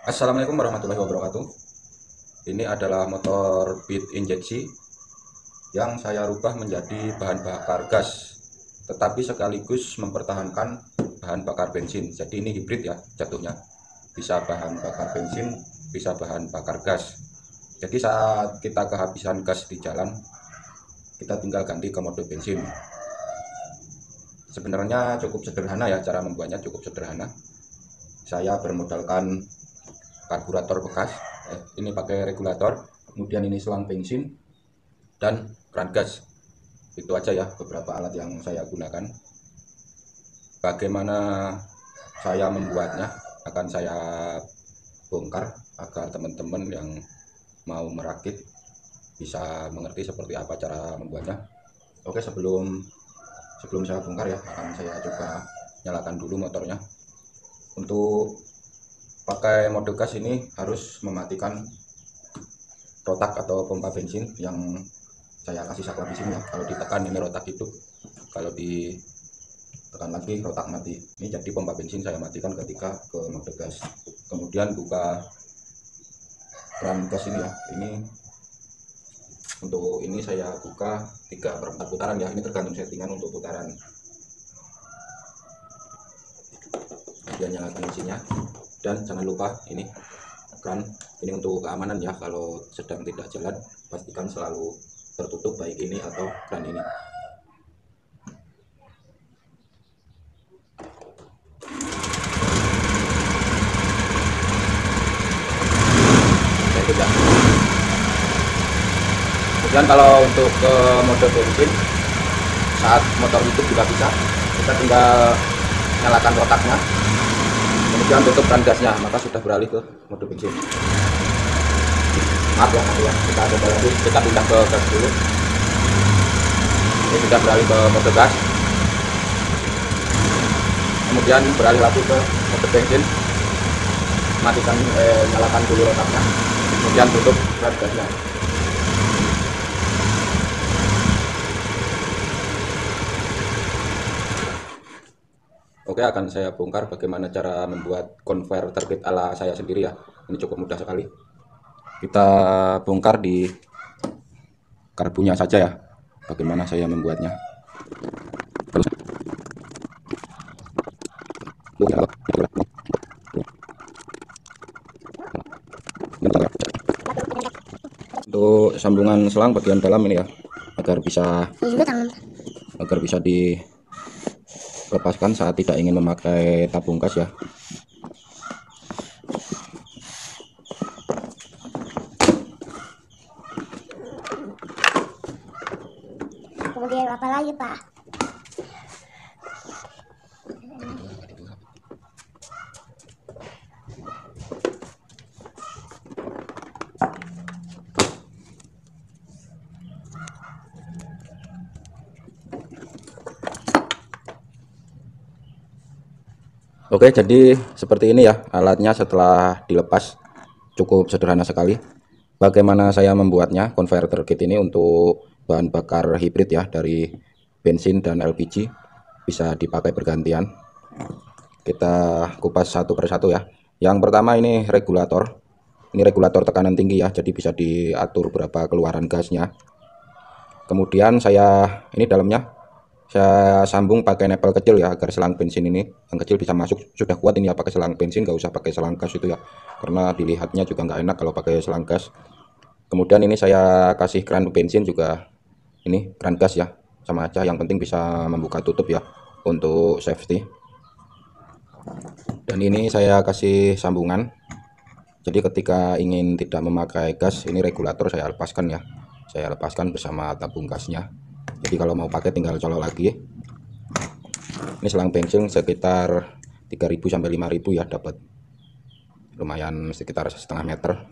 Assalamualaikum warahmatullahi wabarakatuh. Ini adalah motor Beat injeksi yang saya rubah menjadi bahan bakar gas, tetapi sekaligus mempertahankan bahan bakar bensin. Jadi ini hibrid ya jatuhnya. Bisa bahan bakar bensin, bisa bahan bakar gas. Jadi saat kita kehabisan gas di jalan, kita tinggal ganti ke mode bensin. Sebenarnya cukup sederhana ya, cara membuatnya cukup sederhana. Saya bermodalkan karburator bekas, ini pakai regulator, kemudian ini selang bensin dan keran gas. Itu aja ya beberapa alat yang saya gunakan. Bagaimana saya membuatnya akan saya bongkar agar teman-teman yang mau merakit bisa mengerti seperti apa cara membuatnya. Oke, sebelum saya bongkar ya, akan saya coba nyalakan dulu motornya. Untuk pakai mode gas ini harus mematikan rotak atau pompa bensin yang saya kasih saklar di sini ya. Kalau ditekan ini rotak itu, kalau ditekan lagi rotak mati. Ini jadi pompa bensin saya matikan ketika ke mode gas. Kemudian buka keran gas ini ya. Ini untuk ini saya buka 3/4 putaran ya. Ini tergantung settingan untuk putaran. Kemudian nyalakan mesinnya. Dan jangan lupa ini keran ini untuk keamanan ya, kalau sedang tidak jalan pastikan selalu tertutup baik ini atau keran ini. Tidak. Kemudian kalau untuk ke mode bensin, saat motor hidup juga bisa, kita tinggal nyalakan rotaknya, kemudian tutup keran gasnya, maka sudah beralih ke mode bensin. Maaf ya, nanti ya, kita coba lagi, kita pindah ke gas dulu. Ini sudah beralih ke mode gas, kemudian beralih lagi ke mode bensin, matikan nyalakan dulu rotaknya, kemudian tutup keran gasnya. Oke, akan saya bongkar bagaimana cara membuat konverter kit ala saya sendiri ya. Ini cukup mudah sekali. Kita bongkar di karbunya saja ya, bagaimana saya membuatnya. Untuk sambungan selang bagian dalam ini ya, agar bisa dilepaskan saat tidak ingin memakai tabung gas ya. Kemudian apa lagi, Pak? Oke, jadi seperti ini ya alatnya setelah dilepas, cukup sederhana sekali. Bagaimana saya membuatnya konverter kit ini untuk bahan bakar hibrid ya, dari bensin dan LPG, bisa dipakai bergantian. Kita kupas satu persatu ya. Yang pertama ini regulator. Ini regulator tekanan tinggi ya, jadi bisa diatur berapa keluaran gasnya. Kemudian ini dalamnya saya sambung pakai nepel kecil ya, agar selang bensin ini yang kecil bisa masuk. Sudah kuat ini ya pakai selang bensin, nggak usah pakai selang gas itu ya, karena dilihatnya juga nggak enak kalau pakai selang gas. Kemudian ini saya kasih keran bensin juga, ini keran gas ya, sama aja, yang penting bisa membuka tutup ya untuk safety. Dan ini saya kasih sambungan, jadi ketika ingin tidak memakai gas, ini regulator saya lepaskan ya, saya lepaskan bersama tabung gasnya. Jadi kalau mau pakai tinggal colok lagi. Ini selang bensin sekitar 3.000 sampai 5.000 ya, dapat lumayan, sekitar setengah meter.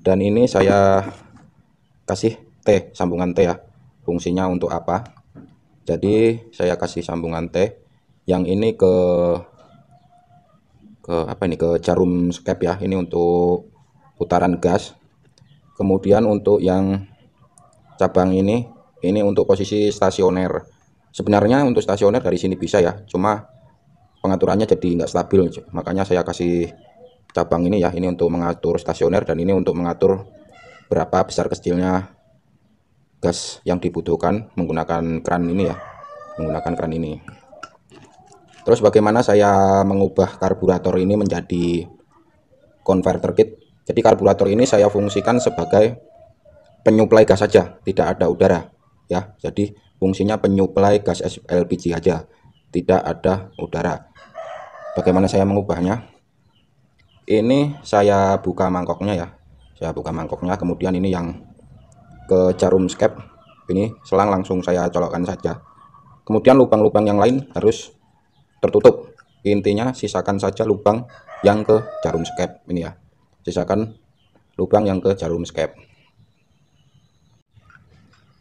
Dan ini saya kasih T, sambungan T ya. Fungsinya untuk apa? Jadi saya kasih sambungan T yang ini ke jarum skep ya. Ini untuk putaran gas. Kemudian untuk yang cabang ini untuk posisi stasioner. Sebenarnya untuk stasioner dari sini bisa ya, cuma pengaturannya jadi nggak stabil, makanya saya kasih cabang ini ya, ini untuk mengatur stasioner dan ini untuk mengatur berapa besar kecilnya gas yang dibutuhkan menggunakan keran ini ya, menggunakan keran ini. Terus bagaimana saya mengubah karburator ini menjadi converter kit. Jadi karburator ini saya fungsikan sebagai penyuplai gas saja, tidak ada udara ya. Jadi fungsinya penyuplai gas LPG aja, tidak ada udara. Bagaimana saya mengubahnya? Ini saya buka mangkoknya ya, saya buka mangkoknya, kemudian ini yang ke jarum skep, ini selang langsung saya colokkan saja. Kemudian lubang-lubang yang lain harus tertutup. Intinya sisakan saja lubang yang ke jarum skep ini ya, sisakan lubang yang ke jarum skep.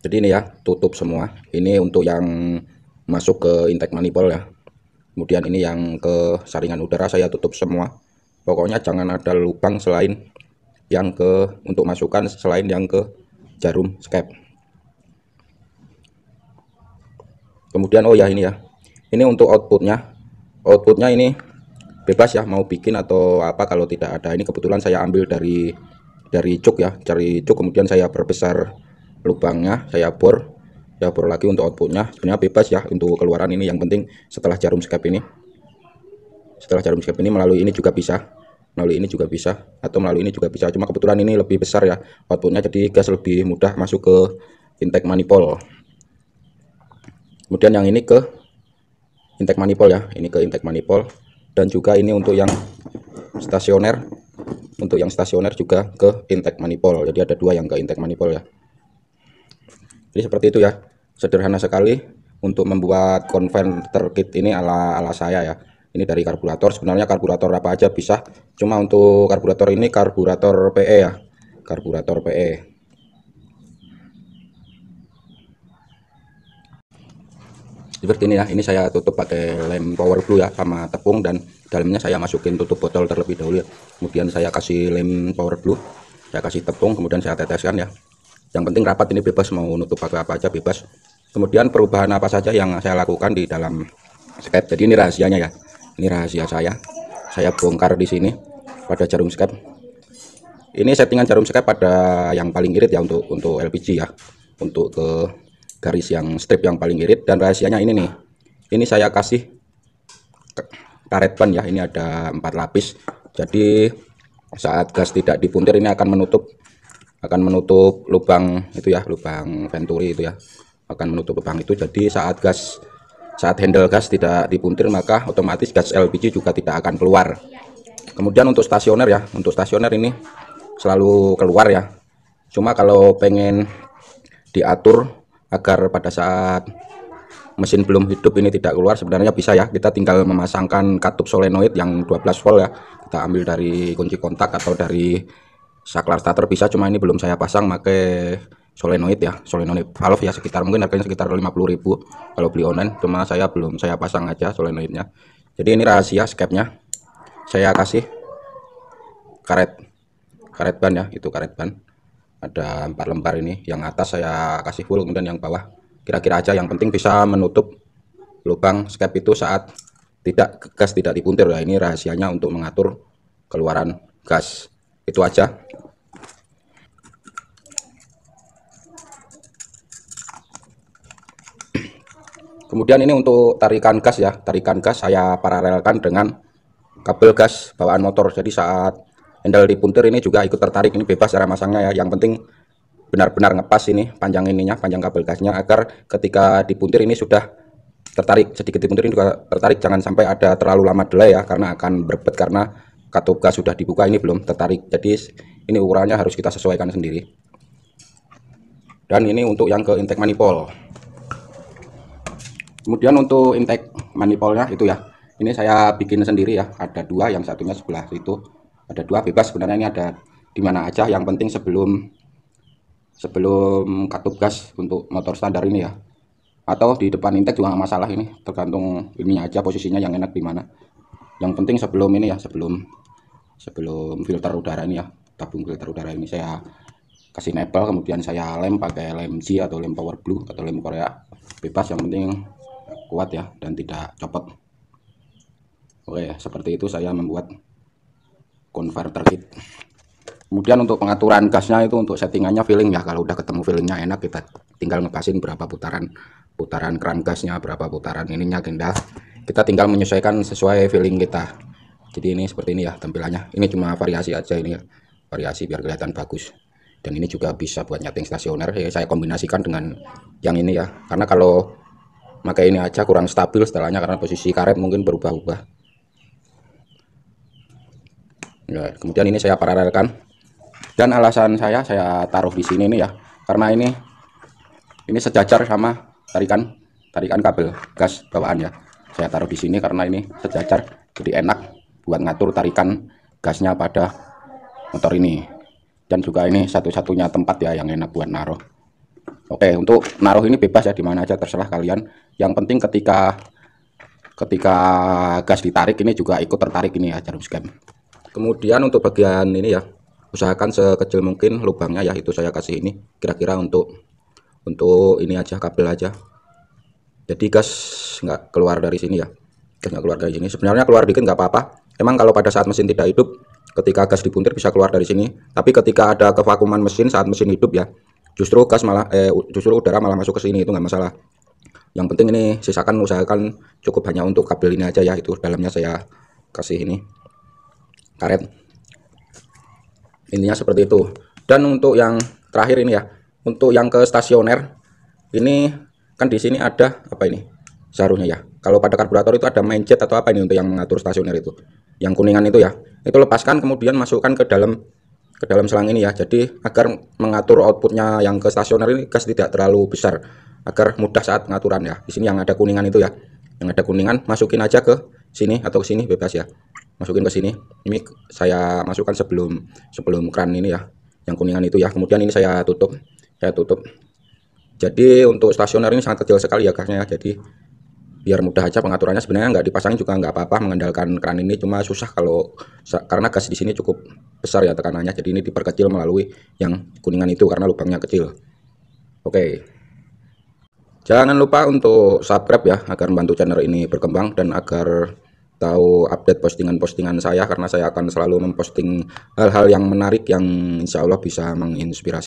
Jadi ini ya, tutup semua. Ini untuk yang masuk ke intake manifold ya. Kemudian ini yang ke saringan udara saya tutup semua. Pokoknya jangan ada lubang selain yang ke untuk masukan, selain yang ke jarum skep. Kemudian oh ya ini ya, ini untuk outputnya ini bebas ya, mau bikin atau apa. Kalau tidak ada, ini kebetulan saya ambil dari cuk ya, dari cuk, kemudian saya perbesar lubangnya, saya bor lagi untuk outputnya. Sebenarnya bebas ya untuk keluaran ini, yang penting setelah jarum skep ini, melalui ini juga bisa, atau melalui ini juga bisa. Cuma kebetulan ini lebih besar ya outputnya, jadi gas lebih mudah masuk ke intake manifold. Kemudian yang ini ke intake manifold ya, ini ke intake manifold, dan juga ini untuk yang stasioner, juga ke intake manifold. Jadi ada dua yang ke intake manifold ya. Jadi seperti itu ya, sederhana sekali untuk membuat converter kit ini ala saya ya. Ini dari karburator, sebenarnya karburator apa aja bisa, cuma untuk karburator ini karburator PE ya, karburator PE. Seperti ini ya, ini saya tutup pakai lem power glue ya, sama tepung, dan dalamnya saya masukin tutup botol terlebih dahulu ya. Kemudian saya kasih lem power glue, saya kasih tepung, kemudian saya teteskan ya. Yang penting rapat, ini bebas mau nutup pakai apa aja bebas. Kemudian perubahan apa saja yang saya lakukan di dalam skep. Jadi ini rahasianya ya, ini rahasia saya bongkar di sini pada jarum skep. Ini settingan jarum skep pada yang paling irit ya, untuk LPG ya, untuk ke garis yang strip yang paling irit. Dan rahasianya ini nih, ini saya kasih karet ban ya, ini ada 4 lapis. Jadi saat gas tidak dipuntir, ini akan menutup lubang itu ya, lubang venturi itu ya, akan menutup lubang itu. Jadi saat handle gas tidak dipuntir, maka otomatis gas LPG juga tidak akan keluar. Kemudian untuk stasioner ya, untuk stasioner ini selalu keluar ya. Cuma kalau pengen diatur agar pada saat mesin belum hidup ini tidak keluar, sebenarnya bisa ya, kita tinggal memasangkan katup solenoid yang 12 volt ya, kita ambil dari kunci kontak atau dari saklar starter bisa. Cuma ini belum saya pasang pakai solenoid ya, solenoid valve ya, mungkin harganya sekitar 50.000 kalau beli online. Cuma saya belum saya pasang aja solenoidnya. Jadi ini rahasia skepnya, saya kasih karet ban ya, itu karet ban ada 4 lembar. Ini yang atas saya kasih full, kemudian yang bawah kira-kira aja, yang penting bisa menutup lubang skep itu saat gas tidak dipuntir ya. Ini rahasianya untuk mengatur keluaran gas, itu aja. Kemudian ini untuk tarikan gas ya, tarikan gas saya paralelkan dengan kabel gas bawaan motor. Jadi saat handle dipuntir ini juga ikut tertarik, ini bebas cara masangnya ya. Yang penting benar-benar ngepas ini panjang panjang kabel gasnya, agar ketika dipuntir ini sudah tertarik, sedikit dipuntir ini juga tertarik. Jangan sampai ada terlalu lama delay ya, karena akan berbet, karena katup gas sudah dibuka, ini belum tertarik. Jadi ini ukurannya harus kita sesuaikan sendiri. Dan ini untuk yang ke intake manifold. Kemudian untuk intake manifoldnya itu ya, ini saya bikin sendiri ya, ada 2, yang satunya sebelah situ ada 2, bebas sebenarnya ini ada di mana aja. Yang penting sebelum katup gas untuk motor standar ini ya, atau di depan intake juga nggak masalah, ini tergantung ininya aja, posisinya yang enak di mana. Yang penting sebelum ini ya, sebelum filter udara ini ya, tabung filter udara ini saya kasih nebel, kemudian saya lem pakai lem G atau lem power blue atau lem Korea, bebas, yang penting kuat ya dan tidak copot. Oke, seperti itu saya membuat converter kit. Kemudian untuk pengaturan gasnya itu untuk settingannya feeling ya. Kalau udah ketemu feelingnya enak, kita tinggal ngepasin berapa putaran keran gasnya, berapa putaran ininya tinggal. Kita tinggal menyesuaikan sesuai feeling kita. Jadi ini seperti ini ya tampilannya. Ini cuma variasi aja ini ya. Variasi biar kelihatan bagus. Dan ini juga bisa buat nyeting stasioner. Ya, saya kombinasikan dengan yang ini ya. Karena kalau pakai ini aja kurang stabil setelahnya karena posisi karet mungkin berubah-ubah. Ya, kemudian ini saya paralelkan. Dan alasan saya taruh di sini nih ya, karena ini sejajar sama tarikan kabel gas bawaan ya. Saya taruh di sini karena ini sejajar, jadi enak buat ngatur tarikan gasnya pada motor ini. Dan juga ini satu-satunya tempat ya yang enak buat naruh. Oke, untuk naruh ini bebas ya, dimana aja terserah kalian. Yang penting ketika gas ditarik ini juga ikut tertarik ini ya jarum skem. Kemudian untuk bagian ini ya, usahakan sekecil mungkin lubangnya ya, itu saya kasih ini kira-kira untuk ini aja, kabel aja, jadi gas nggak keluar dari sini ya. Gas nggak keluar dari sini, sebenarnya keluar dikit nggak apa-apa. Emang kalau pada saat mesin tidak hidup, ketika gas dibuntir bisa keluar dari sini, tapi ketika ada kevakuman mesin saat mesin hidup ya, justru gas malah justru udara malah masuk ke sini, itu nggak masalah. Yang penting ini usahakan cukup hanya untuk kabel ini aja ya, itu dalamnya saya kasih ini karet. Intinya seperti itu. Dan untuk yang terakhir ini ya, untuk yang ke stasioner ini kan di sini ada apa ini seharusnya ya. Kalau pada karburator itu ada main jet atau apa ini untuk yang mengatur stasioner itu, yang kuningan itu ya, itu lepaskan kemudian masukkan ke dalam selang ini ya. Jadi agar mengatur outputnya yang ke stasioner ini gas tidak terlalu besar, agar mudah saat pengaturan ya. Di sini yang ada kuningan itu ya, yang ada kuningan masukin aja ke sini atau ke sini bebas ya. Masukin ke sini. Ini saya masukkan sebelum keran ini ya, yang kuningan itu ya. Kemudian ini saya tutup. Jadi untuk stasioner ini sangat kecil sekali ya gasnya ya. Jadi biar mudah aja pengaturannya, sebenarnya nggak dipasang juga nggak apa-apa mengandalkan keran ini, cuma susah karena gas di sini cukup besar ya tekanannya. Jadi ini diperkecil melalui yang kuningan itu karena lubangnya kecil. Oke. Jangan lupa untuk subscribe ya, agar membantu channel ini berkembang dan agar tahu update postingan-postingan saya, karena saya akan selalu memposting hal-hal yang menarik yang insya Allah bisa menginspirasi.